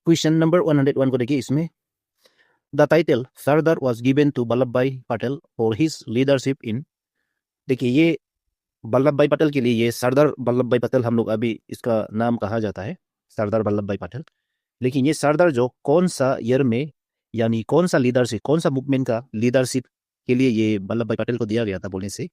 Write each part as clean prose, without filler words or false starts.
Question number 101 को देखिए। इसमें the title Sardar was given to Vallabhbhai Patel for his leadership in. देखिए ये वल्लभ भाई पटेल के लिए ये सरदार वल्लभ भाई पटेल हम लोग अभी इसका नाम कहा जाता है सरदार वल्लभ भाई पटेल। लेकिन ये सरदार जो कौन सा ईयर में यानी कौन सा लीडरशिप कौन सा मूवमेंट का लीडरशिप के लिए ये वल्लभ भाई पटेल को दिया गया था बोलने से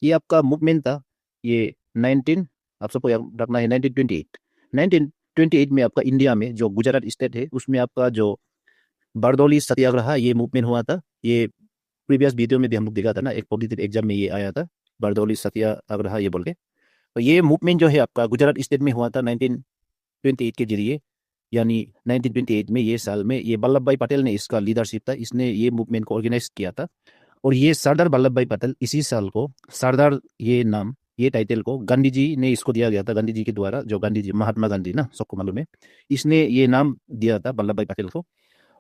ये आपका मूवमेंट था ये 19 आप सबको याद रखना है 1928 में आपका इंडिया में जो गुजरात स्टेट है उसमें आपका जो बारडोली सत्याग्रह ये मूवमेंट हुआ था। ये प्रीवियस वीडियो में भी हम लोग देखा था ना, एक कॉम्पिटिटिव एग्जाम में ये आया था बारडोली सत्याग्रह ये बोल के। तो ये मूवमेंट जो है आपका गुजरात स्टेट में हुआ था 1928 के जरिए, यानी 1928 में ये साल में ये वल्लभ भाई पटेल ने इसका लीडरशिप था, इसने ये मूवमेंट को ऑर्गेनाइज किया था। और ये सरदार वल्लभ भाई पटेल इसी साल को सरदार ये नाम ये टाइटल को गांधी जी ने इसको दिया गया था, गांधी जी के द्वारा। जो गांधी जी महात्मा गांधी ना सबको मालूम है, इसने ये नाम दिया था वल्लभ भाई पटेल को।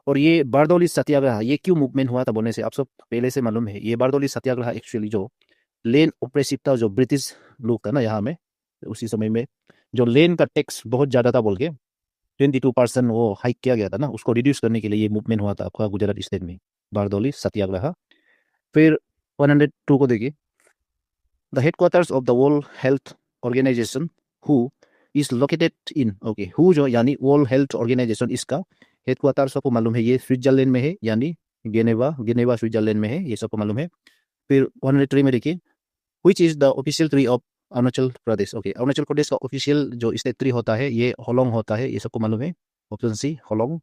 और ये बारडोली सत्याग्रह ये क्यों मूवमेंट हुआ था बोलने से आप सब पहले से मालूम है। ये बारडोली सत्याग्रह एक्चुअली जो लैंड ऑपरेसिव था, जो ब्रिटिश लोग था ना यहाँ में उसी समय में, जो लैंड का टैक्स बहुत ज़्यादा था बोल के 22% वो हाइक किया गया था ना, उसको रिड्यूस करने के लिए ये मूवमेंट हुआ था आपका गुजरात स्टेट में बारडोली सत्याग्रह। फिर 102 को देखिए। The headquarters of the World Health Organization who is located in okay हु जो यानी वर्ल्ड हेल्थ ऑर्गेनाइजेशन इसका हेडक्वार्टर सबको मालूम है ये स्विट्जरलैंड में है, यानी गेनेवा स्विट्जरलैंड में है, ये सबको मालूम है। फिर 103 में देखिए which is the official tree of Arunachal Pradesh. Okay Arunachal Pradesh का ऑफिशियल जो स्टेट ट्री होता है ये होलोंग होता है, ये सबको मालूम है, ऑप्शन सी होलोंग।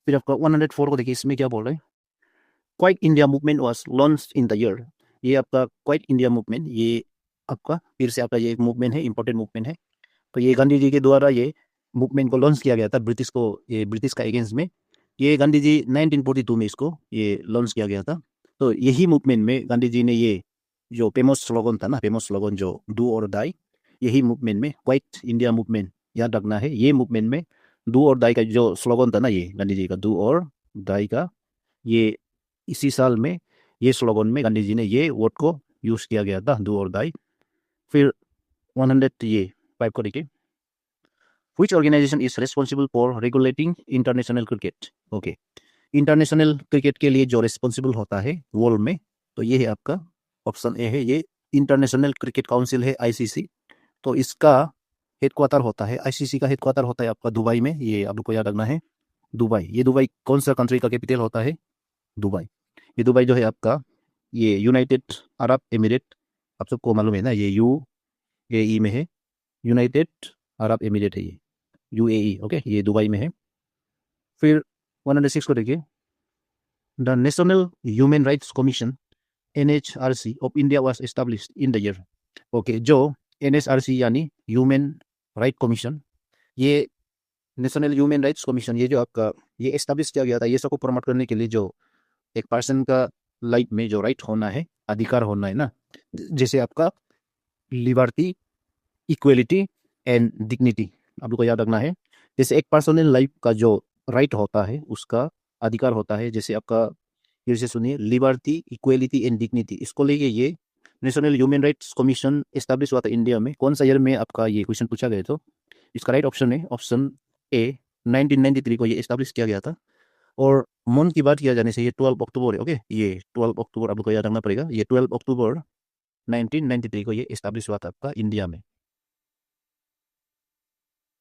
फिर आपका 104 को देखिए। इसमें क्या बोल रहे हैं, quite India movement was launched in the year. ये आपका क्वाइट इंडिया मूवमेंट ये आपका फिर से आपका ये एक मूवमेंट है, इंपॉर्टेंट मूवमेंट है। तो ये गांधी जी के द्वारा ये मूवमेंट को लॉन्च किया गया था ब्रिटिश को, ये ब्रिटिश का अगेंस्ट में। ये गांधी जी 1942 में इसको ये लॉन्च किया गया था। तो यही मूवमेंट में गांधी जी ने ये जो फेमस स्लोगन था ना, फेमस स्लोगन जो डू और डाई, यही मूवमेंट में क्वाइट इंडिया मूवमेंट याद रखना है। ये मूवमेंट में डू और डाई का जो स्लोगन था ना, ये गांधी जी का डू और डाई का, ये इसी साल में ये स्लोगन में गांधी जी ने ये वर्ड को यूज किया गया था, डू और डाई। फिर 100 ये 5 को देखिए। Which organization is responsible for regulating international cricket? Okay international cricket के लिए जो रिस्पॉन्सिबल होता है वर्ल्ड में, तो ये है आपका ऑप्शन ए है, ये इंटरनेशनल क्रिकेट काउंसिल है आईसीसी। तो इसका हेडक्वार्टर होता है, आईसीसी का हेडक्वार्टर होता है आपका दुबई में, ये आप लोग को याद रखना है दुबई। ये दुबई कौन सा कंट्री का कैपिटल होता है, दुबई। ये दुबई जो है आपका ये यूनाइटेड अरब एमिरेट, आप सबको मालूम है ना, ये यूएई में है, यूनाइटेड अरब एमिरेट है ये यूएई। ओके ये दुबई में है। फिर 106 को देखिए। The national human rights commission NHRC of India was established in the year. Okay जो एनएचआरसी यानी ह्यूमन राइट कमीशन, ये नेशनल ह्यूमन राइट्स कमीशन ये जो आपका ये एस्टैब्लिश किया गया था ये सबको प्रमोट करने के लिए, जो एक पर्सन का लाइफ में जो राइट होना है, अधिकार होना है ना, जैसे आपका लिबर्टी, इक्वलिटी एंड डिग्निटी, आप लोग को याद रखना है। जैसे एक पर्सनल लाइफ का जो राइट होता है उसका अधिकार होता है, जैसे आपका फिर से सुनिए लिबर्टी, इक्वलिटी एंड डिग्निटी, इसको लेके ये national human rights commission establish हुआ था इंडिया में। कौन सा ईयर में आपका ये क्वेश्चन पूछा गया, तो इसका राइट ऑप्शन है ऑप्शन ए 1993 को ये एस्टैब्लिश किया गया था। और मंथ की बात किया जाने से ये 12 अक्टूबर है। ओके ये 12 अक्टूबर आप लोग को याद रखना पड़ेगा, ये 12 अक्टूबर 1993 को ये एस्टैब्लिश हुआ था आपका इंडिया में।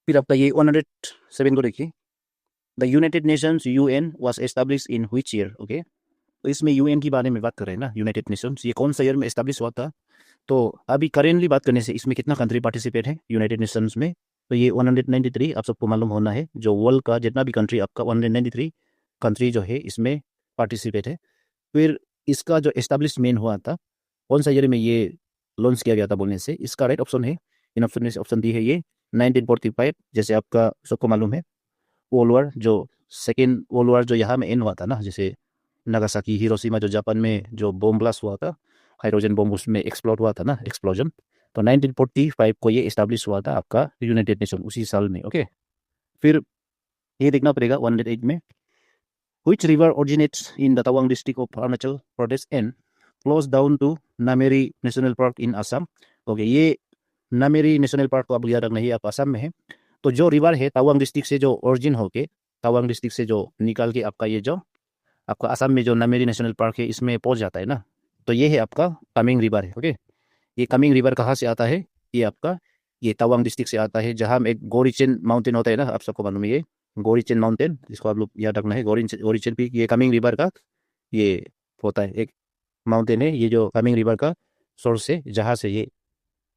फिर आपका ये 107 को देखिए। The United Nations UN was establish in which year. Okay तो इसमें यूएन की बारे में बात कर रहे हैं ना, यूनाइटेड नेशंस ये कौन सा ईयर में एस्टैब्लिश हुआ था। तो अभी करेंटली बात करने से इसमें कितना कंट्री पार्टिसिपेट है यूनाइटेड नेशंस में, तो ये 193 आप सबको मालूम होना है। जो वर्ल्ड का जितना भी कंट्री आपका 193 कंट्री जो है इसमें पार्टिसिपेट है। फिर इसका जो एस्टैब्लिशमेंट हुआ था कौन सा ईयर में ये लॉन्च किया गया था बोलने से, इसका राइट ऑप्शन है, इन ऑप्शन में ऑप्शन दी है ये 1945। जैसे आपका सबको मालूम है वर्ल्ड वार जो सेकेंड वर्ल्ड वार जो यहाँ में एंड हुआ था ना, जैसे नागासाकी हिरोशिमा जो जापान में जो बॉम्ब ब्लास्ट हुआ था, हाइड्रोजन बॉम्ब उसमें एक्सप्लोड हुआ था ना, एक्सप्लोजन। तो 1945 को ये एस्टैब्लिश हुआ था आपका यूनाइटेड नेशन उसी साल में। ओके फिर ये देखना पड़ेगा 108 में। Which river originates in the Tawang district of Arunachal Pradesh and flows down to Nameri National Park in Assam? Okay ये नामेरी नेशनल पार्क को आप याद रखना है, आप असम में है। तो जो रिवर है तवांग डिस्ट्रिक्ट से जो ओरिजिन होके तवांग डिस्ट्रिक्ट से जो निकाल के आपका ये जो आपका असम में जो नामेरी नेशनल पार्क है इसमें पहुंच जाता है ना, तो ये है आपका कामिंग रिवर है। ओके, ये कामिंग रिवर कहाँ से आता है? ये आपका ये तवांग डिस्ट्रिक्ट से आता है, जहाँ में एक गोरीचेन माउंटेन होता है ना, आप सबको मालूम है ये गोरीचेन माउंटेन, जिसको आप लोग याद रखना है। गोरीचेन पीक ये कामिंग रिवर का ये होता है, एक माउंटेन है ये जो कामिंग रिवर का सोर्स है, जहाँ से ये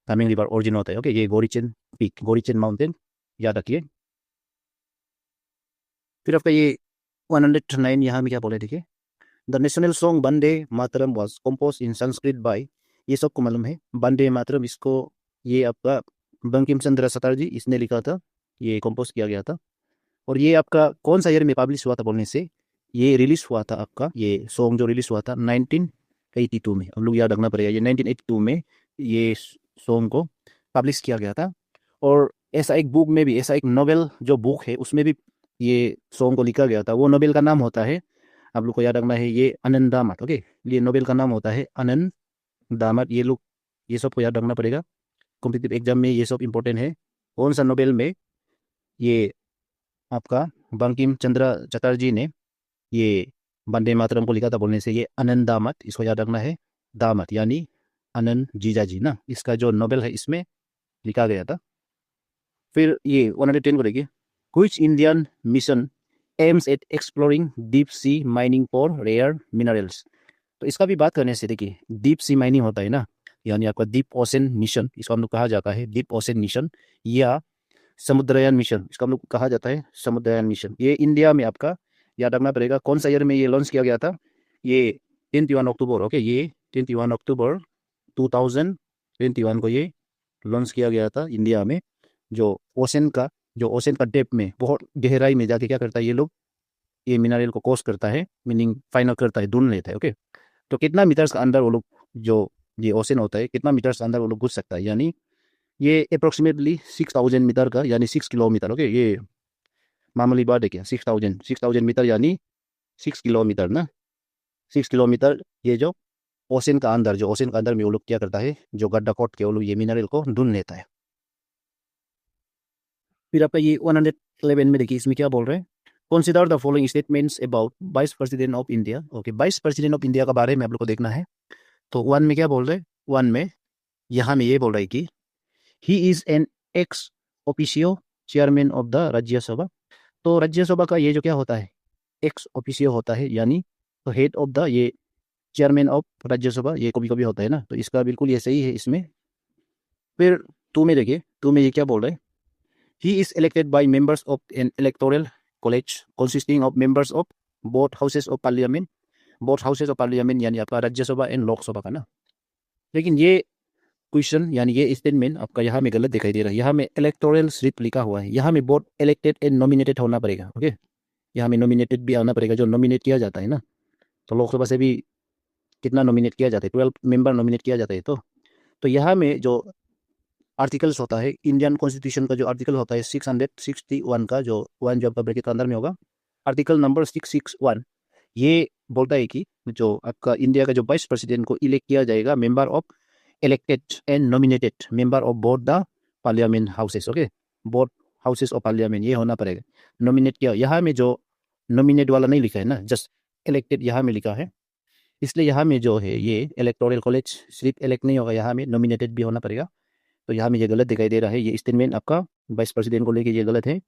कामिंग रिवर ओरिजिन होता है। ओके, ये गोरीचेन पीक गोरीचेन माउंटेन याद रखिए। फिर आपका ये 109 यहाँ में क्या बोले देखिए, the national song Vande Mataram was composed in Sanskrit by, ये सबको मालूम है वंदे मातरम, इसको ये आपका बंकिम चंद्र चटर्जी इसने लिखा था, ये कंपोज किया गया था। और ये आपका कौन सा ईयर में पब्लिश हुआ था बोलने से, ये रिलीज हुआ था आपका ये सॉन्ग जो रिलीज हुआ था 1982 में। हम लोग याद रखना पड़ेगा, ये 1982 में ये सॉन्ग को पब्लिश किया गया था। और ऐसा एक बुक में भी, ऐसा एक नोवेल जो बुक है उसमें भी ये सॉन्ग को लिखा गया था। वो नोवेल का नाम होता है, आप लोग को याद रखना है, ये आनंद दामत। ओके, ये नोवेल का नाम होता है आनंद दामत। ये लोग ये सब को याद रखना पड़ेगा, कॉम्पिटिटिव एग्जाम में ये सब इंपॉर्टेंट है। कौन सा नोवेल में ये आपका बंकिम चंद्र चटर्जी ने ये वंदे मातरम को लिखा था बोलने से, ये आनंद दामत, इसको याद रखना है। दामत यानी आनंद जीजाजी ना, इसका जो नोवेल है इसमें लिखा गया था। फिर ये 110 को देखिए, which Indian mission aims at exploring deep sea mining for rare minerals. तो इसका भी बात करने से देखिए, डीप सी माइनिंग होता है ना, यानी आपका डीप ओशन मिशन, इसको हम लोग कहा जाता है डीप ओशन मिशन, या समुद्रयान मिशन, इसको हम लोग कहा जाता है समुद्रयान मिशन। ये इंडिया में आपका याद रखना पड़ेगा कौन सा ईयर में ये लॉन्च किया गया था, ये 21 अक्टूबर। ओके, ये 21 अक्टूबर 2021 को ये लॉन्च किया गया था इंडिया में। जो ओशन का डेप में बहुत गहराई में जाके क्या करता है ये लोग, ये मिनरल को कोस करता है, मीनिंग फाइनल करता है, ढूंढ लेता है। ओके, तो कितना मीटर्स का अंदर वो लोग, जो ये ओशन होता है कितना मीटर्स के अंदर वो लोग घुस सकता है, यानी ये अप्रोक्सीमेटली 6000 मीटर का, यानी 6 किलोमीटर। ओके, ये मामूली बात है क्या, 6000 मीटर यानी 6 किलोमीटर ना, 6 किलोमीटर। ये जो ओशन का अंदर, जो ओशन का अंदर में वो लोग क्या करता है, जो गड्ढा खोद के वो लोग ये मिनरल को ढूंढ लेता है। फिर आपका ये 111 में देखिए, इसमें क्या बोल रहे हैं, consider the following statements about vice president of India. Okay, vice president of India का बारे में आप लोग को देखना है। तो वन में क्या बोल रहे हैं, वन में यहाँ में ये बोल रहा है कि he is an ex officio chairman of the Rajya Sabha. तो राज्यसभा का ये जो क्या होता है, एक्स ऑफिशियो होता है, यानी तो हेड ऑफ द ये चेयरमैन ऑफ राज्यसभा, ये कभी कभी होता है ना, तो इसका बिल्कुल ये सही है इसमें। फिर टू में देखिए, टू में ये क्या बोल रहे हैं, he is elected by members of an electoral college consisting of members of both houses of parliament, both houses of parliament यानी आपका राज्यसभा एंड लोकसभा का ना। लेकिन ये क्वेश्चन यानी ये स्टेटमेंट आपका यहाँ में गलत दिखाई दे रहा है। यहाँ में इलेक्टोरल स्लिप लिखा हुआ है, यहाँ में बोथ इलेक्टेड एंड नॉमिनेटेड होना पड़ेगा। ओके, यहाँ में नॉमिनेटेड भी आना पड़ेगा, जो नॉमिनेट किया जाता है ना, तो लोकसभा से भी कितना नॉमिनेट किया जाता है, 12 मेंबर नॉमिनेट किया जाता है। तो यहाँ में जो आर्टिकल्स होता है, इंडियन कॉन्स्टिट्यूशन का जो आर्टिकल होता है 661 का, जो वन जो आपका ब्रैकेट के अंदर में होगा, आर्टिकल नंबर 661, ये बोलता है कि जो आपका इंडिया का जो वाइस प्रेसिडेंट को इलेक्ट किया जाएगा member of elected and nominated member of both the parliament houses. Okay, both houses of parliament ये होना पड़ेगा। नॉमिनेट किया, यहाँ में जो नॉमिनेट वाला नहीं लिखा है ना, जस्ट इलेक्टेड यहाँ में लिखा है, इसलिए यहाँ में जो है ये इलेक्टोरल कॉलेज सिर्फ इलेक्ट नहीं होगा, यहाँ में नॉमिनेटेड भी होना पड़ेगा। तो यहाँ में ये गलत दिखाई दे रहा है, ये स्टेटमेंट आपका वाइस प्रेसिडेंट को लेके ये गलत है।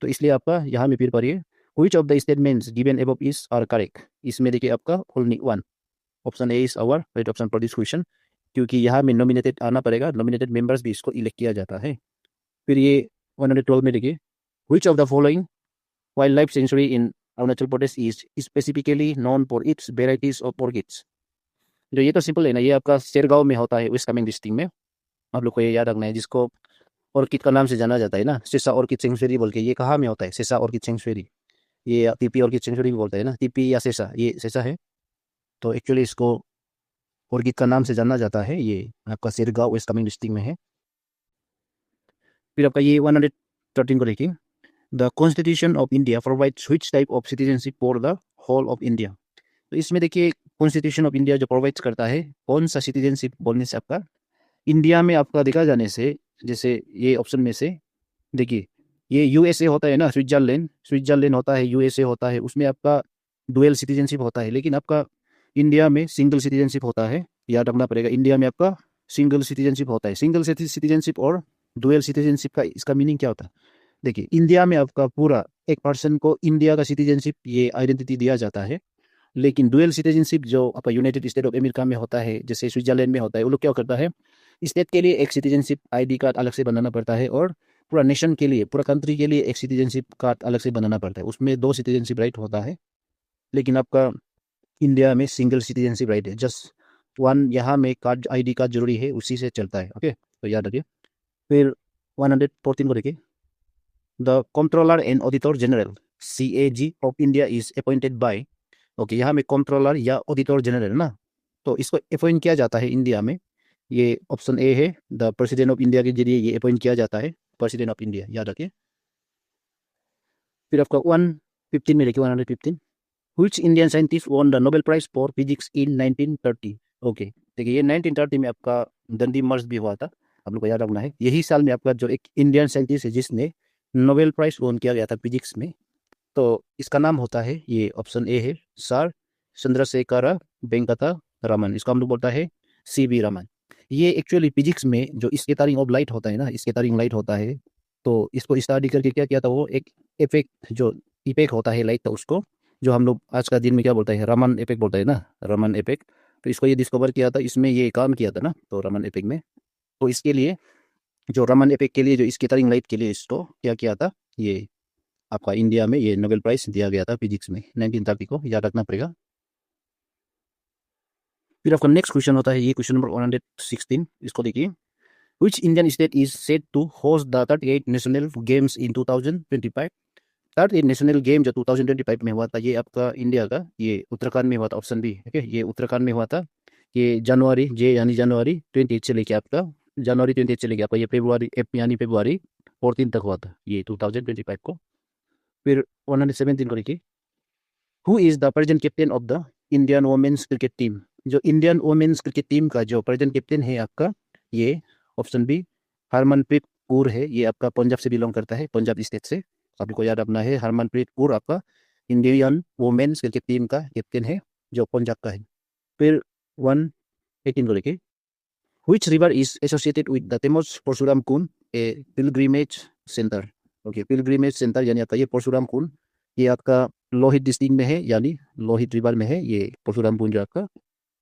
तो इसलिए आपका यहाँ में फिर पढ़िए, which of the statements given above is are correct. इसमें देखिए आपका only one, option A is our right option for this question, क्योंकि यहाँ में नॉमिनेटेड आना पड़ेगा, नॉमिनेटेड मेंबर्स भी इसको इलेक्ट किया जाता है। फिर ये 112 में देखिए, which of the following wild life sanctuary in Arunachal Pradesh is specifically known for its varieties of orchids. जो ये तो सिंपल है ना, ये आपका शेरगांव में होता है, वेस्ट कामेंग डिस्ट्रिक्ट में, आप लोग को ये याद रखना है, जिसको ऑर्किड का नाम से जाना जाता है ना, सिसा ऑर्किड सेंचुरी बोल के। ये कहाँ में होता है, सिसा ऑर्किड सेंचुरी, ये टीपी ऑर्किड सेंचुरी भी बोलते हैं ना, टीपी या सिसा, ये सिसा है। तो एक्चुअली इसको ऑर्किड का नाम से जाना जाता है, ये आपका सिरगांव वेस्ट कामेंग डिस्ट्रिक्ट में है। फिर आपका ये 113 को देखिए, the constitution of India provides which type of citizenship for the whole of India. तो इसमें देखिए कॉन्स्टिट्यूशन ऑफ इंडिया जो प्रोवाइड्स करता है कौन सा सिटीजनशिप बोलने से आपका इंडिया में आपका देखा जाने से, जैसे ये ऑप्शन में से देखिए, ये यूएसए होता है ना, स्विट्जरलैंड, स्विट्जरलैंड होता है, यूएसए होता है, उसमें आपका डुअल सिटीजनशिप होता है। लेकिन आपका इंडिया में सिंगल सिटीजनशिप होता है, याद रखना पड़ेगा। इंडिया में आपका सिंगल सिटीजनशिप होता है। सिंगल सिटीजनशिप और डुअल सिटीजनशिप का इसका मीनिंग क्या होता है? देखिए, इंडिया में आपका पूरा एक पर्सन को इंडिया का सिटीजनशिप ये आइडेंटिटी दिया जाता है। लेकिन डुअल सिटीजनशिप जो आपका यूनाइटेड स्टेट ऑफ अमेरिका में होता है, जैसे स्विट्जरलैंड में होता है, वो लोग क्या करता है, स्टेट के लिए एक सिटीजनशिप आईडी कार्ड अलग से बनाना पड़ता है, और पूरा नेशन के लिए, पूरा कंट्री के लिए एक सिटीजनशिप कार्ड अलग से बनाना पड़ता है। उसमें दो सिटीजनशिप राइट होता है। लेकिन आपका इंडिया में सिंगल सिटीजनशिप राइट है, जस्ट वन। यहाँ में कार्ड, आईडी कार्ड जरूरी है, उसी से चलता है। ओके, तो याद रखिए। फिर 114 को देखिए। The controller and auditor general CAG of India is appointed by. Okay, यहाँ में कंट्रोलर या ऑडिटर जनरल ना, तो इसको अपॉइंट किया जाता है इंडिया में। ये ऑप्शन ए है, द प्रेसिडेंट ऑफ इंडिया के जरिए ये अपॉइंट किया जाता है, प्रेसिडेंट ऑफ इंडिया, याद रखिए। फिर आपका 115 में देखिए, 115। Which Indian scientist won the Nobel Prize for Physics in 1930? Okay, देखिए ये 1930 में आपका दंडी मार्च भी हुआ था, आप लोग को याद रखना है। यही साल में आपका जो एक इंडियन साइंटिस्ट है जिसने नोबेल प्राइज वॉन किया गया था फिजिक्स में, तो इसका नाम होता है, ये ऑप्शन ए है, सर चंद्रशेखर वेंकटा रमन। इसको हम लोग बोलता है CB रमन। ये एक्चुअली फिजिक्स में जो स्कैटरिंग ऑफ लाइट होता है ना, स्कैटरिंग लाइट होता है, तो इसको स्टडी करके क्या किया था, वो एक इफेक्ट, जो इफेक्ट होता है लाइट का, उसको जो हम लोग आज का दिन में क्या बोलते हैं, रमन इफेक्ट बोलते हैं ना, रमन इफेक्ट। तो इसको ये डिस्कवर किया था, इसमें ये काम किया था ना, तो रमन इफेक्ट में। तो इसके लिए, जो रमन इफेक्ट के लिए, जो स्कैटरिंग लाइट के लिए इसको क्या किया था, ये आपका इंडिया में ये नोबेल प्राइज दिया गया था फिजिक्स में 1930 को, याद रखना पड़ेगा। फिर आपका नेक्स्ट क्वेश्चन होता है, ये क्वेश्चन नंबर 116, इसको देखिए। Which Indian state is said to host the 38 national games in 2025? 38 national game जो 2025 में हुआ था, ये आपका इंडिया का, ये उत्तराखंड में हुआ था, ऑप्शन बी। ओके, ये उत्तराखंड में हुआ था। ये जनवरी, जे यानी जनवरी 28 से लेके आपका, जनवरी 28 से लेके आपका ये फेब्रुआरी, यानी फेब्रुआरी 14 तक हुआ था, ये 2025 को। फिर 117 को देखिए। Who is the present captain of the Indian women's cricket team? जो इंडियन वुमेन्स क्रिकेट टीम का जो प्रेजेंट कैप्टन है आपका, ये ऑप्शन बी हरमनप्रीत कौर है। ये आपका पंजाब से बिलोंग करता है, पंजाब स्टेट से। आपको याद रखना है, हरमनप्रीत कौर आपका इंडियन वुमेन्स क्रिकेट टीम का कैप्टन है, जो पंजाब का है। फिर 118 को देखिए। Which river is associated with the famous Parshuram Kund, a pilgrimage centre? Okay, pilgrimage centre यानी आपका ये परशुराम कुंड, ये आपका लोहित डिस्ट्रिक्ट में है, यानी लोहित रिवर में है। ये परशुराम कुंड जो आपका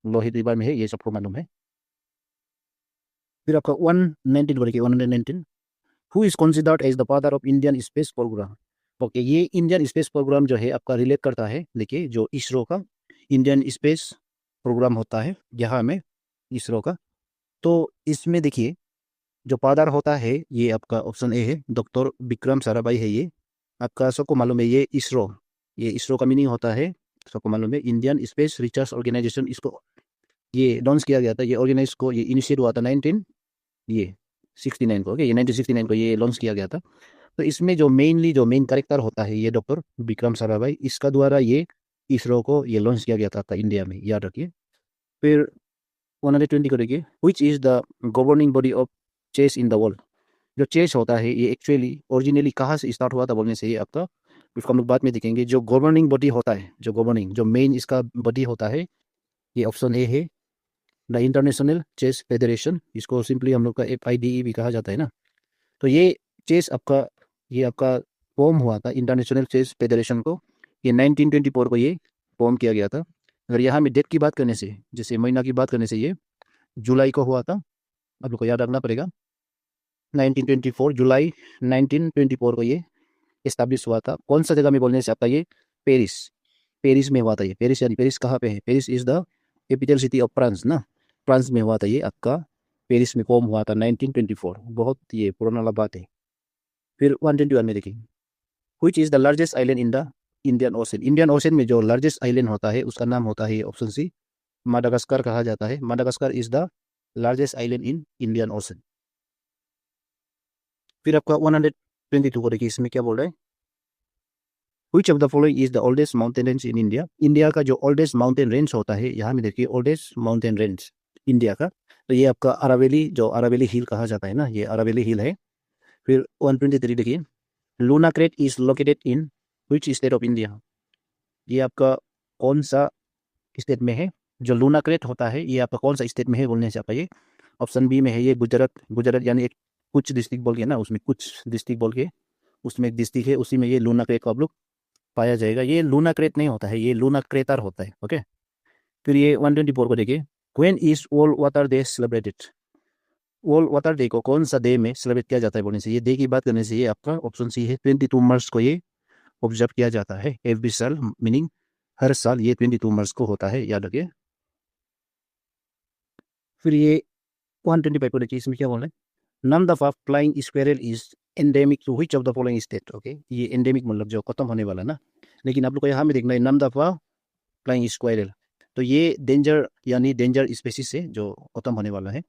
लोहित रिवर में है, ये सबको मालूम है। फिर आपका 119 को देखिए, 119। Who is considered as the father of Indian space programme? Okay, ये इंडियन स्पेस प्रोग्राम जो है आपका रिलेट करता है, देखिए जो इसरो का इंडियन स्पेस प्रोग्राम होता है यहाँ में, इसरो का। तो इसमें देखिए जो फादर होता है, ये आपका ऑप्शन ए है, डॉक्टर विक्रम साराभाई है। ये आपका सबको मालूम है, ये इसरो, ये इसरो का मीनिंग होता है, सबको मालूम है, इंडियन स्पेस रिसर्च ऑर्गेनाइजेशन। इसको ये लॉन्च किया गया था, ये ऑर्गेनाइज को, ये इनिशिएट हुआ था 1969 को। ओके, ये 1969 को ये लॉन्च किया गया था। तो इसमें जो मेनली, जो मेन कैरेक्टर होता है, ये डॉक्टर विक्रम साराभाई, इसका द्वारा ये इसरो को ये लॉन्च किया गया था इंडिया में, याद रखिए। फिर 120 को देखिए। Which is the governing body of chess in the world? जो चेस होता है, ये एक्चुअली ओरिजिनली कहाँ से स्टार्ट हुआ था बोलने से, ये आपका, उसको हम लोग बाद में देखेंगे। जो गवर्निंग बॉडी होता है, जो गवर्निंग, जो मेन इसका बॉडी होता है, ये ऑप्शन ए है, द इंटरनेशनल चेस फेडरेशन। इसको सिंपली हम लोग का FIDE भी कहा जाता है ना। तो ये चेस आपका, ये आपका फॉर्म हुआ था इंटरनेशनल चेस फेडरेशन को, ये 1924 को ये फॉर्म किया गया था। अगर यहाँ में डेट की बात करने से, जैसे महीना की बात करने से, ये जुलाई को हुआ था, आप लोग को याद रखना पड़ेगा। 1924 जुलाई 1924 को ये इस्टेब्लिश हुआ था। कौन सा जगह में बोलने से आपका, ये पेरिस, पेरिस में हुआ था ये। पेरिस यानी, पेरिस कहाँ पे है? Paris is the capital city of France ना, फ्रांस में हुआ था ये आपका, पेरिस में फॉर्म हुआ था 1924, बहुत ये पुराना वाला बात है। फिर 121 में देखिए। Which is the largest island in the Indian ocean? Indian ocean में जो लार्जेस्ट आइलैंड होता है, उसका नाम होता है ऑप्शन सी, माडागास्कर कहा जाता है। Madagascar is the largest island in Indian ocean. फिर आपका 122 को देखिए, इसमें क्या बोल रहा है। Which of the following is the oldest mountain range in India? India का जो ओल्डेस्ट माउंटेन रेंज होता है, यहाँ में देखिए ओल्डेस्ट माउंटेन रेंज इंडिया का, तो ये आपका अरावली, जो अरावली हिल कहा जाता है ना, ये अरावली हिल है। फिर 123 देखिए। Luna crate is located in which state of India? ये आपका कौन सा स्टेट में है? जो लूना क्रेट होता है ये आपका कौन सा स्टेट में है बोलने से आपका ये ऑप्शन बी में है, ये गुजरात। गुजरात यानी एक कुछ डिस्ट्रिक्ट बोल के ना, उसमें कुछ डिस्ट्रिक्ट बोल के उसमें एक डिस्ट्रिक्ट है, उसी में ये लूना क्रेट को आप लोग पाया जाएगा। ये लूना क्रेट नहीं होता है, ये लूना क्रेटर होता है। ओके, फिर ये 124 को देखिए, when is world water day celebrated? World water day को कौन सा डे में सेलिब्रेट किया जाता है बोलने से, ये डे की बात करने से ये आपका ऑप्शन सी है, 22 मार्च को ये ऑब्जर्व किया जाता है एवरी साल, मीनिंग हर साल ये 22 मार्च को होता है, याद रखिए। फिर ये 125 को देखिए, इसमें क्या बोल रहे हैं, name the flying squirrel is endemic to which of the following state? Okay, ये एंडेमिक मतलब जो खत्म होने वाला ना, लेकिन आप लोग को यहाँ में देखना है नम द फ्लाइंग स्क्वेरल, तो ये डेंजर यानी डेंजर स्पेसीज है जो खत्म होने वाला है।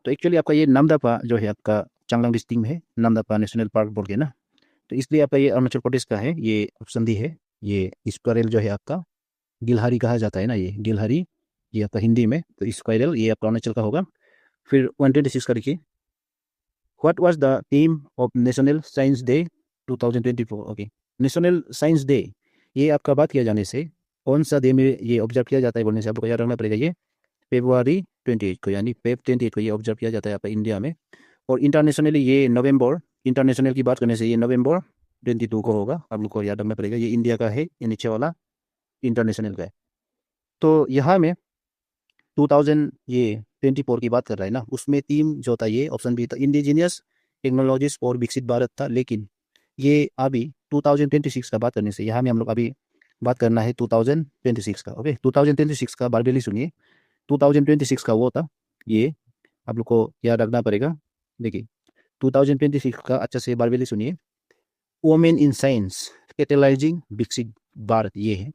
तो एक्चुअली आपका ये नामदफा जो है आपका चांगलांग डिस्ट्रिक्ट में है, नामदफा नेशनल पार्क बोल के ना, तो इसलिए आपका ये अरुणाचल प्रदेश का है, ये ऑप्शन डी है। ये स्क्वायरल जो है आपका गिलहरी कहा जाता है ना, ये गिलहरी ये आपका हिंदी में, तो स्क्वायरल ये आपका अरुणाचल का होगा। फिर 126 का देखिए, what was the theme of national science day 2024? Okay, national science day ये आपका बात किया जाने से कौन सा डे में ये ऑब्जर्व किया जाता है बोलने से आपको याद रखना पड़ेगा, ये फेब्रुआरी 28 को, यानी फेब 28 को ये ऑब्जर्व किया जाता है आपका इंडिया में। और इंटरनेशनली ये नवंबर, इंटरनेशनल की बात करने से ये नवंबर 22 को होगा, आप लोग को याद रखना पड़ेगा, ये इंडिया का है, ये नीचे वाला इंटरनेशनल का है। तो यहाँ में 2024 की बात कर रहा है ना, उसमें थीम जो था ये ऑप्शन बी था, इंडिजिनियस टेक्नोलॉजीज और विकसित भारत था, लेकिन ये अभी 2026 का बात करने से यहाँ में हम लोग अभी बात करना है 2026 का। ओके, 2026 का बारबेली सुनिए, 2026 का वो था, ये आप लोग को याद रखना पड़ेगा। देखिए 2026 का अच्छा से बारबेली सुनिए, वोमेन इन साइंस कैटेलाइजिंग विकसित भारत, ये है।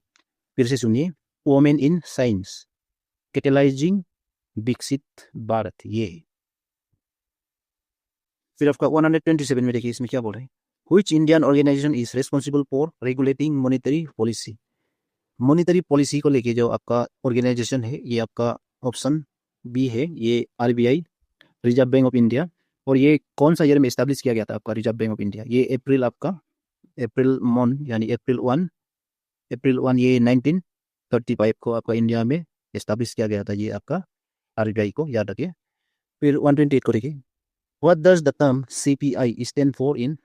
फिर से सुनिए, वोमेन इन साइंस कैटेलाइजिंग विकसित भारत, ये है। फिर आपका 127 में देखिए, इसमें क्या बोल रहे हैं, which Indian organisation is responsible for regulating monetary policy? Monetary policy को लेके जो आपका ऑर्गेनाइजेशन है ये आपका ऑप्शन बी है, ये RBI, reserve bank of India. और ये कौन सा ईयर में इस्टेब्लिश किया गया था आपका रिजर्व बैंक ऑफ इंडिया? ये अप्रैल आपका अप्रैल मंथ यानी अप्रैल 1 ये 1935 को आपका इंडिया में इस्टेब्लिश किया गया था, ये आपका आरबीआई को, याद रखिए। फिर 128 को देखिए, what does the term CPI stand for in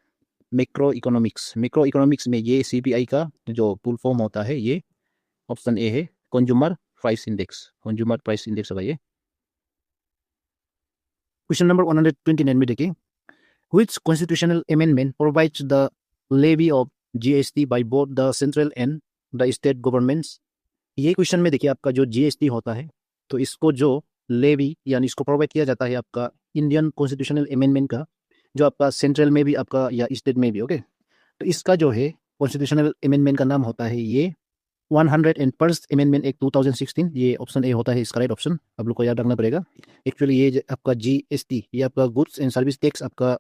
macro economics? Macro economics में ये सीपीआई का जो फुल फॉर्म होता है, ये ऑप्शन ए है, consumer price index, consumer price index होगा ये। क्वेश्चन नंबर 129 में देखिए, which constitutional amendment provides the levy of GST by both the central and the state governments? ये क्वेश्चन में देखिए आपका जो जीएसटी होता है, तो इसको जो लेवी यानी इसको प्रोवाइड किया जाता है आपका इंडियन कॉन्स्टिट्यूशनल अमेंडमेंट का, जो आपका सेंट्रल में भी आपका या स्टेट में भी। ओके, तो इसका जो है कॉन्स्टिट्यूशनल अमेंडमेंट का नाम होता है ये 101st अमेंडमेंट एक्ट 2016, ये ऑप्शन ए होता है इसका राइट ऑप्शन, आप लोग को याद रखना पड़ेगा। एक्चुअली ये आपका जीएसटी ये आपका गुड्स एंड सर्विस टैक्स आपका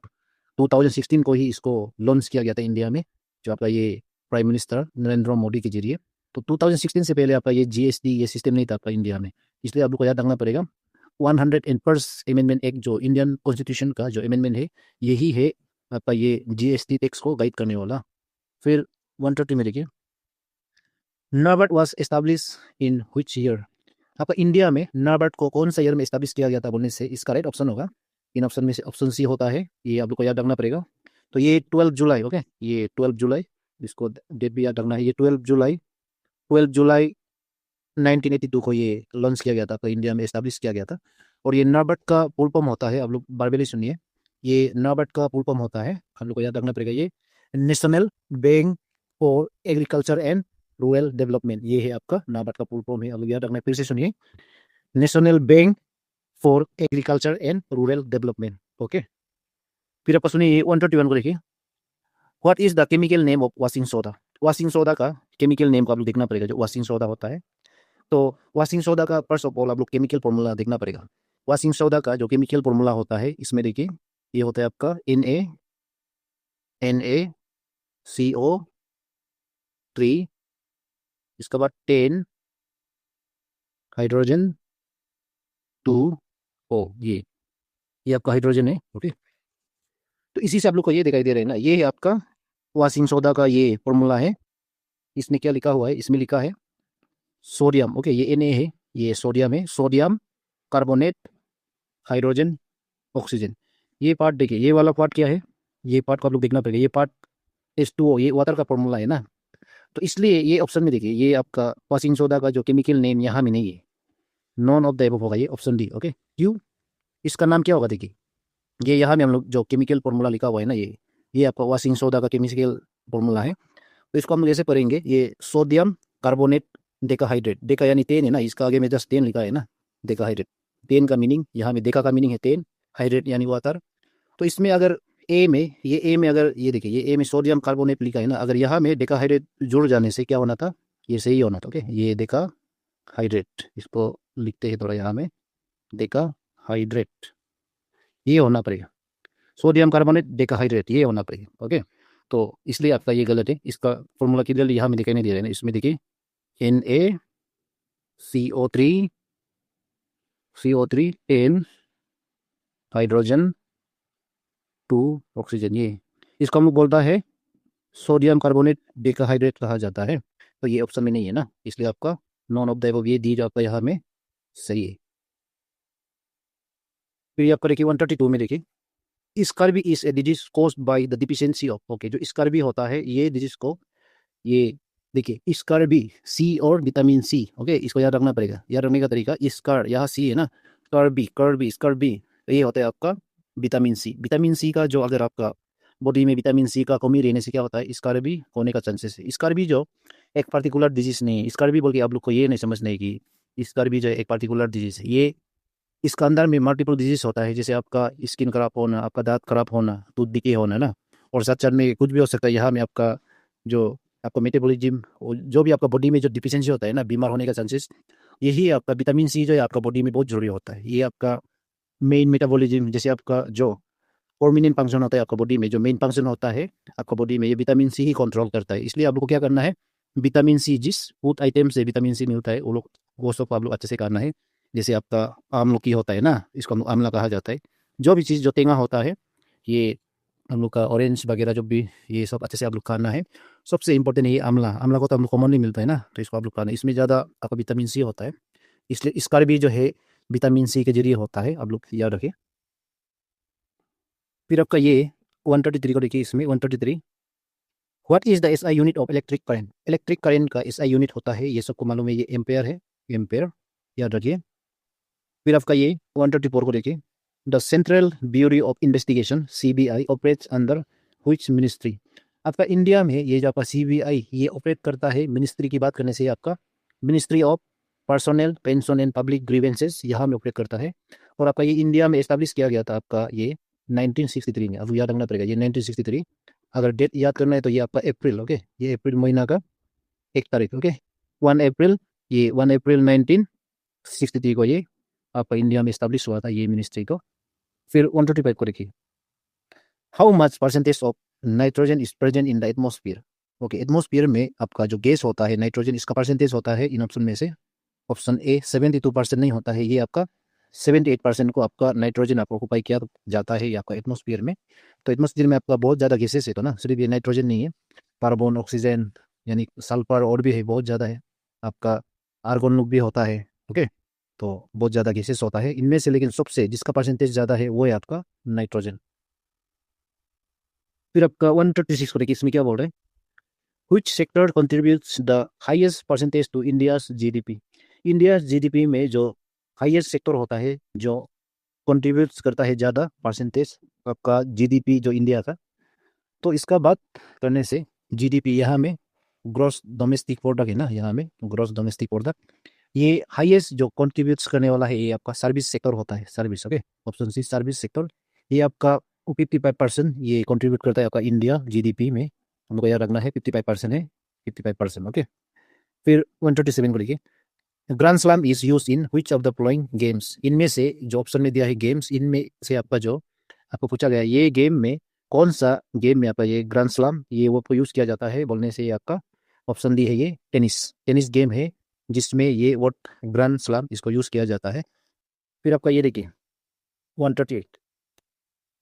2016 को ही इसको लॉन्च किया गया था इंडिया में, जो आपका ये प्राइम मिनिस्टर नरेंद्र मोदी के जरिए। तो 2016 से पहले आपका ये जीएसटी ये सिस्टम नहीं था आपका इंडिया में, इसलिए आप लोग को याद रखना पड़ेगा 101st अमेंडमेंट एक्ट जो इंडियन कॉन्स्टिट्यूशन का जो अमेंडमेंट है, यही है आपका ये जीएसटी टैक्स को गाइड करने वाला। फिर 130 में देखिए, NABARD was establish in which year? आपका इंडिया में नाबार्ड को कौन सा ईयर में एस्टैब्लिश किया गया था बोलने से इसका राइट ऑप्शन होगा, इन ऑप्शन में से ऑप्शन सी होता है, ये आप लोग को याद रखना पड़ेगा। तो ये 12 जुलाई, ओके, ये 12 जुलाई, इसको डेट भी याद रखना है, ये 12 जुलाई 1982 को ये लॉन्च किया गया था, तो इंडिया में एस्टैब्लिश किया गया था। और ये नाबार्ड का फुल फॉर्म होता है, आप लोग बारबेली सुनिए, ये नाबार्ड का फुल फॉर्म होता है, आप लोग को याद रखना पड़ेगा, ये national bank for agriculture and rural development, ये है आपका नाबार्ड का फुल फॉर्म है, आप लोग याद रखना है। फिर से सुनिए, national bank for agriculture and rural development. Okay, फिर आपका सुनिए ये 131 को देखिए, what is the chemical name of washing soda? Washing soda का केमिकल नेम को आप लोग देखना पड़ेगा, जो वॉशिंग सोडा होता है। तो वॉशिंग सोडा का फर्स्ट ऑफ ऑल आप लोग केमिकल फॉर्मूला देखना पड़ेगा। वॉशिंग सोडा का जो केमिकल फॉर्मूला होता है, इसमें देखिए ये होता है आपका NaCO3, इसके बाद 10 हाइड्रोजन 2O, ये आपका हाइड्रोजन है। ओके, तो इसी से आप लोग को ये दिखाई दे रहा है ना, ये है आपका वॉशिंग सोडा का ये फॉर्मूला है। इसमें क्या लिखा हुआ है, इसमें लिखा है सोडियम, ओके, ये Na है, ये सोडियम है, सोडियम कार्बोनेट हाइड्रोजन ऑक्सीजन। ये पार्ट देखिए, ये वाला पार्ट क्या है, ये पार्ट को आप लोग देखना पड़ेगा, ये पार्ट H2O, ये वाटर का फॉर्मूला है ना। तो इसलिए ये ऑप्शन में देखिए, ये आपका वॉशिंग सोडा का जो केमिकल नेम यहाँ में नहीं है, नॉन ऑफ द एबव होगा, ये ऑप्शन डी, ओके। क्यों, इसका नाम क्या होगा देखिए, ये यहाँ में हम लोग जो केमिकल फॉर्मूला लिखा हुआ है ना, ये आपका वॉशिंग सोडा का केमिकल फॉर्मूला है। तो इसको हम लोग ऐसे पढ़ेंगे, ये सोडियम कार्बोनेट डेकाहाइड्रेट, डेका यानी 10 है ना, इसका आगे में जस्ट 10 लिखा है ना, डेकाहाइड्रेट। 10 का मीनिंग यहाँ में, डेका का मीनिंग है 10, हाइड्रेट यानी वाटर। तो इसमें अगर ए में, ये ए में अगर ये देखिए, ये ए में सोडियम कार्बोनेट लिखा है ना, अगर यहाँ में डेकाहाइड्रेट जुड़ जाने से क्या होना था, ये सही होना था, ओके। ये डेकाहाइड्रेट, इसको लिखते हैं थोड़ा यहाँ में, डेकाहाइड्रेट ये होना पड़ेगा, सोडियम कार्बोनेट डेकाहाइड्रेट ये होना पड़ेगा, ओके। तो इसलिए आपका ये गलत है, इसका फॉर्मूला किधर यहाँ में दिखाई नहीं दे रहा है ना, इसमें देखिए NaCO3 10 हाइड्रोजन 2 ऑक्सीजन, ये इसको हम लोग बोलता है सोडियम कार्बोनेट डेकाहाइड्रेट कहा जाता है। तो ये ऑप्शन में नहीं है ना, इसलिए आपका नॉन ऑफ द अबव ये डी जो आपका यहाँ में सही है। फिर आपका देखिए 132 में देखिए, scurvy is a disease caused by the deficiency of, okay, जो स्कर्वी होता है ये डिजीज को, ये देखिए स्कर्वी, सी और विटामिन सी, ओके, इसको याद रखना पड़ेगा। याद रखने का तरीका, स्कर यहाँ सी है ना, कर्बी कर्बी स्कर्वी, तो ये होता है आपका विटामिन सी। विटामिन सी का जो, अगर आपका बॉडी में विटामिन सी का कमी रहने से क्या होता है, स्कर्वी होने का चांसेस है। स्कर्वी जो एक पार्टिकुलर डिजीज नहीं है, स्कर्वी बोल के आप लोग को ये नहीं समझना है कि स्कर्वी जो एक पार्टिकुलर डिजीज है, ये इसका अंदर में मल्टीपल डिजीज होता है, जैसे आपका स्किन खराब होना, आपका दांत खराब होना, टूथ डिके होना ना, और साथ साथ में कुछ भी हो सकता है यहाँ में आपका जो आपका मेटाबॉलिज्म, जो भी आपका बॉडी में जो डिफिशियंसी होता है ना, बीमार होने का चांसेस, यही आपका विटामिन सी जो है आपका बॉडी में बहुत जरूरी होता है। ये आपका मेन मेटाबॉलिज्म, जैसे आपका जो परमानेंट फंक्शन होता है आपका बॉडी में, जो मेन फंक्शन होता है आपका बॉडी में, ये विटामिन सी ही कंट्रोल करता है। इसलिए आप लोग को क्या करना है, विटामिन सी जिस फूड आइटम से विटामिन सी मिलता है वो सब आप लोग अच्छे से करना है। जैसे आपका आमलकी होता है ना, इसको हम लोग आमला कहा जाता है। जो भी चीज़ जो टेंगा होता है, ये हम लोग का ऑरेंज वगैरह जो भी, ये सब अच्छे से आप लोग खाना है। सबसे इंपॉर्टेंट है ये आमला, आमला को तो हम लोग कॉमनली मिलता है ना, तो इसको आप लोग खाना है, इसमें ज़्यादा आपका विटामिन सी होता है, इसलिए इसका भी जो है विटामिन सी के जरिए होता है, आप लोग याद रखें। फिर आपका ये 133 को देखिए, इसमें 133, what is the SI unit of electric current. Electric current का एसआई यूनिट होता है, ये सबको मालूम है, ये एम्पेयर है, एम्पेयर याद रखिए। फिर आपका ये 134 को देखिए, the central bureau of investigation CBI operates under which ministry. आपका इंडिया में ये जो आपका CBI ये ऑपरेट करता है, मिनिस्ट्री की बात करने से आपका ministry of personnel pension and public grievances यहाँ में ऑपरेट करता है। और आपका ये इंडिया में एस्टैब्लिश किया गया था आपका ये 1963 में, अब याद रखना पड़ेगा ये 1963। अगर डेट याद करना है तो ये आपका अप्रैल, ओके, ये अप्रैल महीना का 1 तारीख, ओके, 1 अप्रैल, ये 1 अप्रैल 1963 को ये आपका इंडिया में इस्टेब्लिश हुआ था ये मिनिस्ट्री को। फिर 135 को देखिए, how much percentage of nitrogen is present in the atmosphere. Okay, atmosphere में आपका जो गैस होता है नाइट्रोजन, इसका परसेंटेज होता है इन ऑप्शन में से, ऑप्शन ए 72% नहीं होता है, ये आपका 78% को आपका नाइट्रोजन आपको ऑक्युपाई किया जाता है ये आपका एटमोस्फियर में। तो एटमोस्फियर में आपका बहुत ज़्यादा गैसेस है, तो ना सिर्फ ये नाइट्रोजन नहीं है, कार्बन, ऑक्सीजन यानी सल्फर और भी है, बहुत ज़्यादा है, आपका आर्गन लुक भी होता है, ओके। तो बहुत ज़्यादा गैसेस होता है इनमें से, लेकिन सबसे जिसका परसेंटेज ज़्यादा है वो है आपका नाइट्रोजन। फिर आपका 136 को देखिए, इसमें क्या बोल रहे हैं, Which sector contributes the highest percentage to India's GDP? India GDP में जो हाईएस्ट सेक्टर होता है, जो कंट्रीब्यूट करता है ज़्यादा परसेंटेज आपका GDP जो इंडिया का, तो इसका बात करने से GDP यहाँ में ग्रॉस डोमेस्टिक प्रोडक्ट है ना, यहाँ में ग्रॉस डोमेस्टिक प्रोडक्ट, ये हाईएस्ट जो कंट्रीब्यूट करने वाला है ये आपका सर्विस सेक्टर होता है, service, okay, option C service sector, ये आपका 55% ये कंट्रीब्यूट करता है आपका इंडिया GDP में, हमको याद रखना है 55% है, 55%, ओके। फिर 137 को देखिए, grand slam is use in which of the following games. इनमें से जो ऑप्शन में दिया है गेम्स, इनमें से आपका जो आपको पूछा गया ये गेम में कौन सा गेम में आपका ये ग्रैंड स्लैम ये वो यूज किया जाता है बोलने से, ये आपका ऑप्शन दी है ये टेनिस, टेनिस गेम है जिसमें ये वर्ड ग्रैंड स्लैम इसको यूज किया जाता है। फिर आपका ये देखिए 138,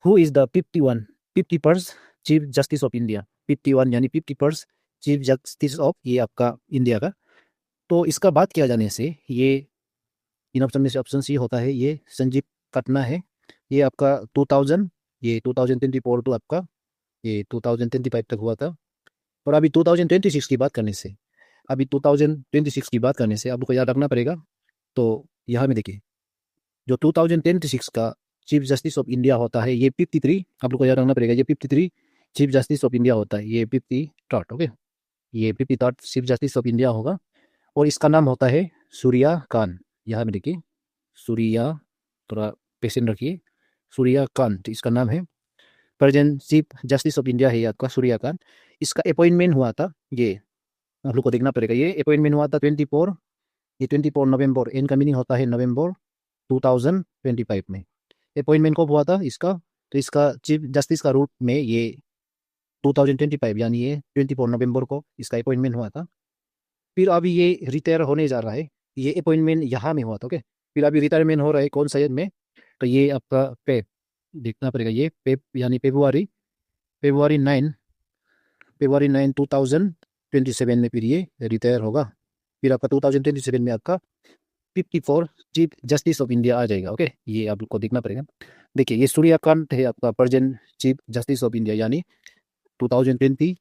who is the 51st chief justice of India. 51 यानी 51st चीफ जस्टिस ऑफ ये आपका इंडिया का। तो इसका बात किया जाने से ये इन ऑप्शन में से ऑप्शन सी होता है, ये संजीव खन्ना है। ये आपका 2000 ये 2024 तो आपका ये 2025 तक हुआ था। और अभी 2026 की बात करने से अभी 2026 की बात करने से आपको याद रखना पड़ेगा। तो यहाँ में देखिए जो 2026 का चीफ जस्टिस ऑफ इंडिया होता है ये 53, आप लोग को याद रखना पड़ेगा, ये 53 चीफ जस्टिस ऑफ इंडिया होता है, ये 53rd। ओके, ये 53rd chief justice of India होगा और इसका नाम होता है सूर्या कांत। यहाँ में देखिए सूर्या, थोड़ा पेशेंट रखिए, सूर्या कांत इसका नाम है। Present chief justice of India है ये आपका सूर्या कांत। इसका अपॉइंटमेंट हुआ था, ये आप लोग को देखना पड़ेगा, ये अपॉइंटमेंट हुआ था 24 नवंबर, इनका मीनिंग होता है नवंबर 2025 में। अपॉइंटमेंट कब हुआ था इसका, तो इसका चीफ जस्टिस का रूप में ये 2025 यानी ये 24 नवंबर को इसका अपॉइंटमेंट हुआ था। फिर अभी ये रिटायर होने जा रहा है, ये अपॉइंटमेंट यहाँ में हुआ था। ओके, फिर अभी रिटायरमेंट हो रहा है कौन सा ईयर में, तो ये आपका पेप देखना पड़ेगा, ये पेप यानी फेब्रुआरी 9 2027 में फिर ये रिटायर होगा। फिर आपका 2027 में आपका 54 चीफ जस्टिस ऑफ इंडिया आ जाएगा। ओके, ये आप लोग को देखना पड़ेगा। देखिए ये सूर्यकांत है आपका present chief justice of India, यानी 2025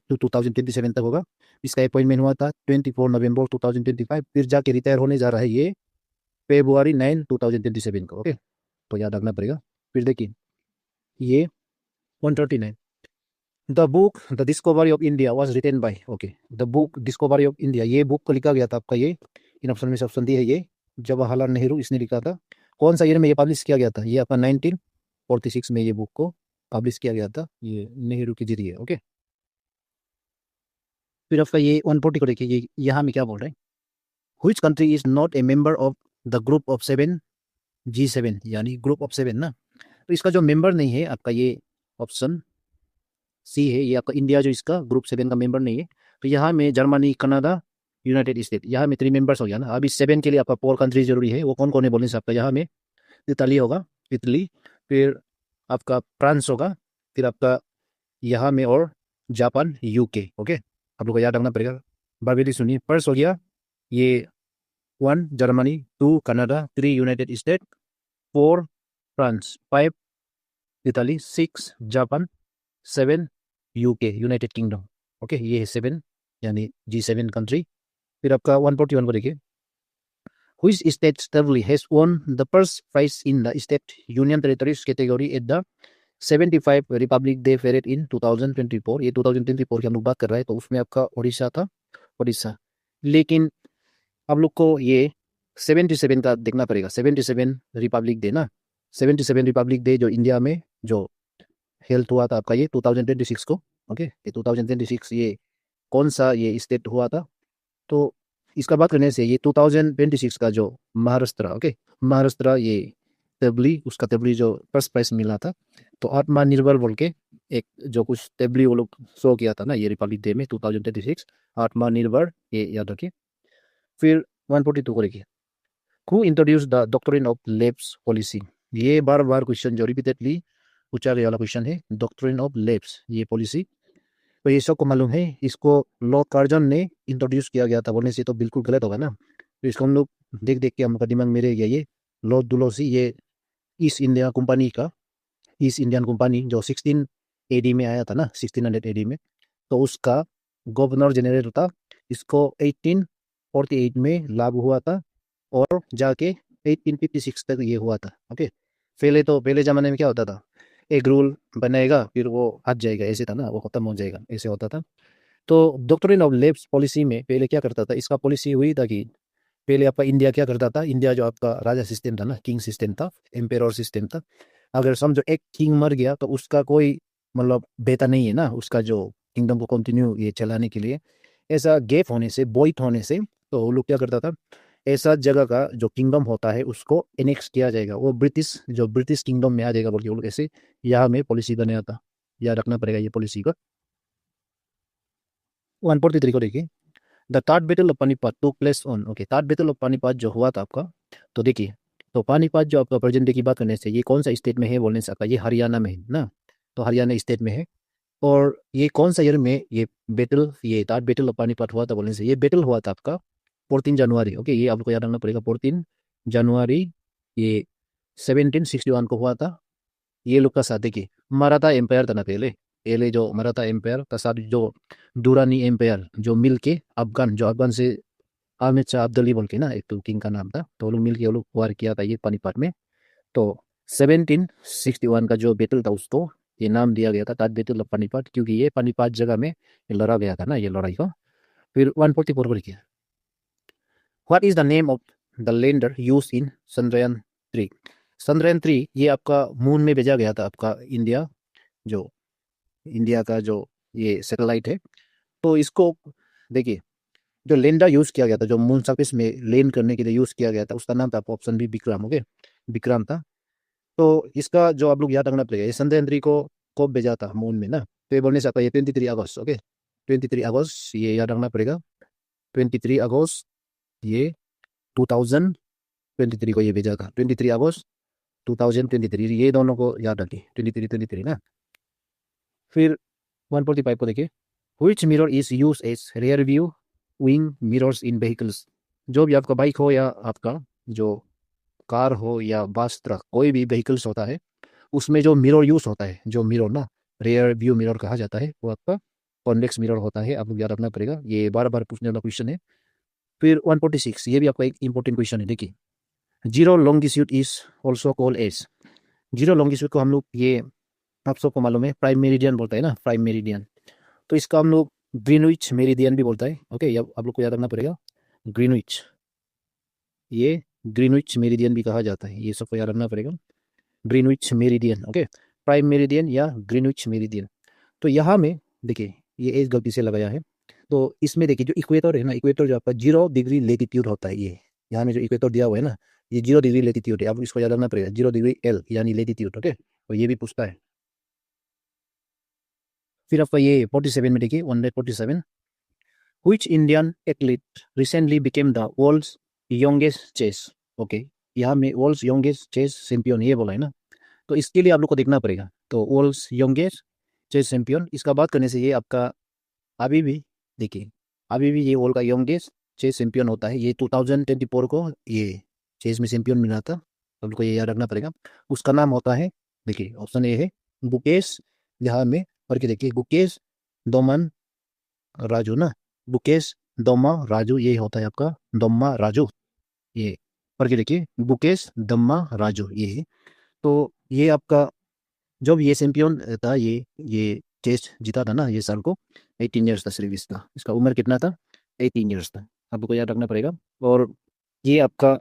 टू 2027 तक होगा। इसका अपॉइंटमेंट हुआ था 24 नवंबर 2025, फिर जाके रिटायर होने जा रहा है ये फेब्रुआरी 9 2027 को। ओके, तो याद रखना पड़ेगा। फिर देखिए ये 139 the book the discovery of India was written by, okay, the book discovery of India, ये बुक को लिखा गया था आपका, ये इन ऑप्शन में से ऑप्शन दी है, ये जवाहरलाल नेहरू इसने लिखा था। कौन सा ईयर में ये पब्लिश किया गया था, ये आपका 1946 में ये बुक को पब्लिश किया गया था, ये नेहरू के जरिए। ओके, फिर आपका ये 140 को देखिए, ये यहाँ में क्या बोल रहे हैं, which country is not a member of the group of 7 G7, यानी ग्रुप ऑफ 7 ना। तो इसका जो मेंबर नहीं है आपका ये ऑप्शन सी है, ये आपका इंडिया जो इसका ग्रुप 7 का मेंबर नहीं है। तो यहाँ में जर्मनी, कनाडा, यूनाइटेड स्टेट, यहाँ में 3 मेंबर्स हो गया ना। अभी 7 के लिए आपका 4 कंट्री जरूरी है, वो कौन कौन है बोलने से आपका यहाँ में इताली होगा, इटली, फिर आपका फ्रांस होगा, फिर आपका यहाँ में और जापान, यूके। ओके, आप लोग को याद रखना पड़ेगा। बारबेली सुनिए, फर्स्ट हो गया ये 1 Germany, 2 Canada, 3 United state, 4 France, 5 Italy, 6 Japan, 7 UK United kingdom. Okay, ये है 7 यानी G7 कंट्री। फिर आपका 141 को देखिए, Which state stability has won the first prize in the state union territories category at the 75 Republic Day parade in 2024। ये 2024 की हम लोग बात कर रहे हैं, तो उसमें आपका उड़ीसा था, उड़ीसा। लेकिन आप लोग को ये 77 का देखना पड़ेगा, 77 रिपब्लिक डे ना, 77 रिपब्लिक डे जो इंडिया में जो हेल्थ हुआ था आपका ये 2026 को। ओके, ये 2026 ये कौन सा ये स्टेट हुआ था, तो इसका बात करने से ये 2026 का जो महाराष्ट्र, ओके, महाराष्ट्र ये तबली, उसका तबली जो फर्स्ट प्राइज मिला था। तो आत्मनिर्भर बोल के एक जो कुछ तबली वो लोग शो किया था ना ये रिपब्लिक डे में 2026, आत्मनिर्भर, ये याद रखिए। फिर 142 को देखिए, who introduce the doctrine of labs policy, ये बार बार क्वेश्चन जो रिपीटेडली पूछा गया वाला क्वेश्चन है, डॉक्ट्रिन ऑफ लेब्स ये पॉलिसी। तो ये सबको मालूम है, इसको लॉर्ड कार्जन ने इंट्रोड्यूस किया गया था बोलने से तो बिल्कुल गलत होगा ना। तो इसको हम लोग देख देख के हम लोग का दिमाग में रह गया, ये लॉर्ड डुलोसी, ये ईस्ट इंडिया कंपनी का, ईस्ट इंडियन कंपनी जो 16 AD में आया था ना, 1600 AD में, तो उसका गवर्नर जनरल था। इसको 1848 में लागू हुआ था और जाके 1856 तक ये हुआ था। ओके, पहले जमाने में क्या होता था, एक रूल बनाएगा फिर वो हट जाएगा, ऐसे था ना, वो खत्म हो जाएगा, ऐसे होता था। तो डॉक्ट्रिन ऑफ लेब्स पॉलिसी में पहले क्या करता था, इसका पॉलिसी हुई था कि पहले आपका इंडिया क्या करता था, इंडिया जो आपका राजा सिस्टम था ना, किंग सिस्टम था, एम्पेरर सिस्टम था। अगर समझो एक किंग मर गया तो उसका कोई मतलब बेटा नहीं है ना, उसका जो किंगडम को कंटिन्यू ये चलाने के लिए। ऐसा गैप होने से, वॉइड होने से, तो वो लोग क्या करता था, ऐसा जगह का जो किंगडम होता है उसको एनेक्स किया जाएगा, वो ब्रिटिश किंगडम में आ जाएगा बोल के वो लोग ऐसे यहाँ में पॉलिसी बनाया था। याद रखना पड़ेगा ये पॉलिसी का। 143 को देखिए, the third battle of Panipat took place on, okay, third battle of Panipat जो हुआ था आपका, तो देखिए, तो पानीपत जो आपका प्रेजेंट डे की बात करने से ये कौन सा स्टेट में है बोलने से आपका ये हरियाणा में है ना, तो हरियाणा स्टेट में है। और ये कौन सा ईयर में ये बैटल, ये थर्ड बैटल ऑफ पानीपत हुआ था बोलने से, ये बैटल हुआ था आपका 14 जनवरी। ओके, ये आपको याद रखना पड़ेगा, 14 जनवरी ये 1761 को हुआ था। ये लोग का साथ देखिए, मराठा एम्पायर था ना पहले, पहले जो मराठा एम्पायर का साथ जो दुरानी एम्पायर जो मिल के अफगान, जो अफगान से आमिर शाह अब्दाली बोल के ना एक तो किंग का नाम था, तो वो लोग मिल के वो लोग वार किया था ये पानीपत में। तो 1761 का जो बैटल था उसको ये नाम दिया गया था ताज बैटल ऑफ पानीपत, क्योंकि ये पानीपत जगह में ये लड़ा गया था ना ये लड़ाई को। फिर 144 पर किया, what is the name of the lander use in Chandrayaan 3। Chandrayaan 3 ये आपका मून में भेजा गया था आपका इंडिया, जो इंडिया का जो ये सैटेलाइट है। तो इसको देखिए, जो लैंडर यूज किया गया था, जो मून सरफेस में लैंड करने के लिए यूज किया गया था, उसका नाम था आपको option B Vikram. Okay, Vikram था। तो इसका जो आप लोग याद रखना पड़ेगा, ये चंद्रयान 3 को कब भेजा था मून में ना, तो ये बोलने से आपका ये 23 अगस्त। ओके, 23 अगस्त ये याद रखना पड़ेगा, 23 अगस्त ये 2023 को ये भेजा था, 23 अगस्त 2023, ये दोनों को याद रखिए, 23 ना। फिर 145 को देखिए, which mirror is used as rear view wing mirrors in vehicles। जो भी आपका बाइक हो या आपका जो कार हो या बस ट्रक कोई भी व्हीकल्स होता है, उसमें जो मिरर यूज होता है, जो मिरर ना रेयर व्यू मिरर कहा जाता है, वो आपका कॉन्वेक्स मिरर होता है। आप लोग याद रखना पड़ेगा, ये बार बार पूछने वाला क्वेश्चन है। फिर 146, ये भी आपका एक इंपॉर्टेंट क्वेश्चन है, देखिए, zero longitude is also called as. Zero longitude को हम लोग ये आप सबको मालूम है प्राइम मेरिडियन बोलता है ना, प्राइम मेरिडियन। तो इसका हम लोग ग्रीनविच मेरिडियन भी बोलता है। ओके, ये आप लोग को याद रखना पड़ेगा, ग्रीनविच, ये ग्रीनविच मेरिडियन भी कहा जाता है, ये सबको याद रखना पड़ेगा, Greenwich meridian. Okay, prime meridian या ग्रीनविच मेरिडियन। तो यहाँ में देखिए, ये एज गलती से लगाया है, तो इसमें देखिए जो इक्वेटर है ना, इक्वेटर जो आपका 0 डिग्री लेटीट्यूड होता है, ये यहाँ में जो इक्वेटर दिया हुआ है ना, ये 0 डिग्री लेटीट्यूड है। आप इसको याद रखना पड़ेगा, 0 डिग्री L यानी लेटीट्यूड। ओके, तो ये भी पूछता है। फिर आपका ये 47 में देखिए, 147, which Indian athlete recently became the world's youngest chess। Okay, यहाँ में वर्ल्ड्स यंगेस्ट चेस चैंपियन ये बोला है ना, तो इसके लिए आप लोग को देखना पड़ेगा। तो वर्ल्ड्स यंगेस्ट चेस चैंपियन, इसका बात करने से ये आपका अभी भी देखिए, अभी भी ये वर्ल्ड का यंगेस्ट चेस चैंपियन होता है। ये 2024 को ये चेस में चैंपियन मिला था, तो आपको ये याद रखना पड़ेगा। उसका नाम होता है, देखिए ऑप्शन ए है गुकेश, यहाँ में पढ़ के देखिए, गुकेश दोमन राजू ना, गुकेश दोमा राजू, ये होता है आपका दोम्मा राजू, ये पढ़ के देखिए, गुकेश दम्मा राजू ये है। तो ये आपका जब ये चैंपियन था, ये चेस जीता था ना ये साल को, 18 ईयर्स था सिर्फ इसका, इसका उम्र कितना था, 18 ईयर्स था, आपको याद रखना पड़ेगा। और ये आपका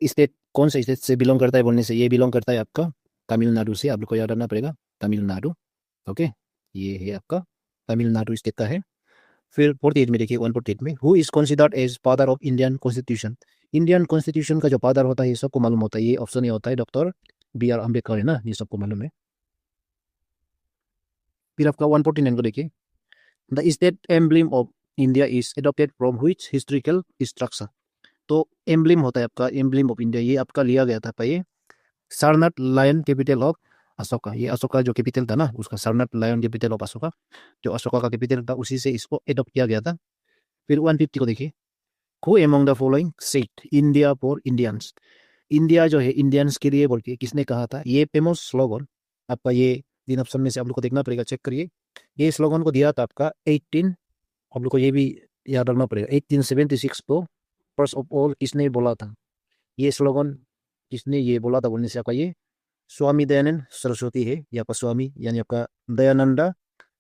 स्टेट कौन सा स्टेट से बिलोंग करता है बोलने से, ये बिलोंग करता है आपका तमिलनाडु से, आपको याद रखना पड़ेगा, तमिलनाडु। ओके, ये है आपका तमिलनाडु स्टेट का है। फिर 48 में देखिए, 148 में, who is considered as father of Indian constitution. Indian constitution का जो फादर होता है ये सबको मालूम होता है, ये ऑप्शन ये होता है डॉक्टर B.R. अम्बेडकर है ना, ये सबको मालूम है। फिर आपका 149 को देखिए, the state emblem of India is adopted from which historical structure. तो एम्ब्लम होता है आपका, एम्ब्लम ऑफ इंडिया ये आपका लिया गया था पहले Sarnath lion capital of Ashoka. ये अशोका जो कैपिटल था ना उसका, Sarnath lion capital of Ashoka, जो अशोका का कैपिटल था उसी से इसको एडॉप्ट किया गया था। फिर 150 को देखिए, who among the following said India for Indians. India जो है इंडियंस के लिए बोल के किसने कहा था, ये फेमस स्लोगन आपका, ये 3 ऑप्शन में से आप लोग को देखना पड़ेगा, चेक करिए। ये स्लोगन को दिया था आपका 18, आप लोग को ये भी याद रखना पड़ेगा, 1876 को फर्स्ट ऑफ ऑल किसने बोला था ये स्लोगन, किसने ये बोला था बोलने से आपका ये स्वामी दयानंद सरस्वती है, या आपका स्वामी यानी आपका दयानंदा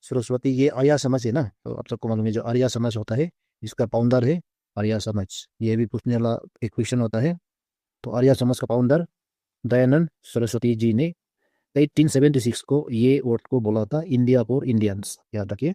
सरस्वती, ये आर्य समाज है ना, तो आप सबको मालूम है जो आर्य समाज होता है इसका फाउंडर है आर्य समाज, ये भी पूछने वाला एक क्वेश्चन होता है। तो आर्य समाज का फाउंडर दयानंद सरस्वती जी ने 1876 को ये वर्ड को बोला था, इंडिया फॉर इंडियंस, याद रखिए।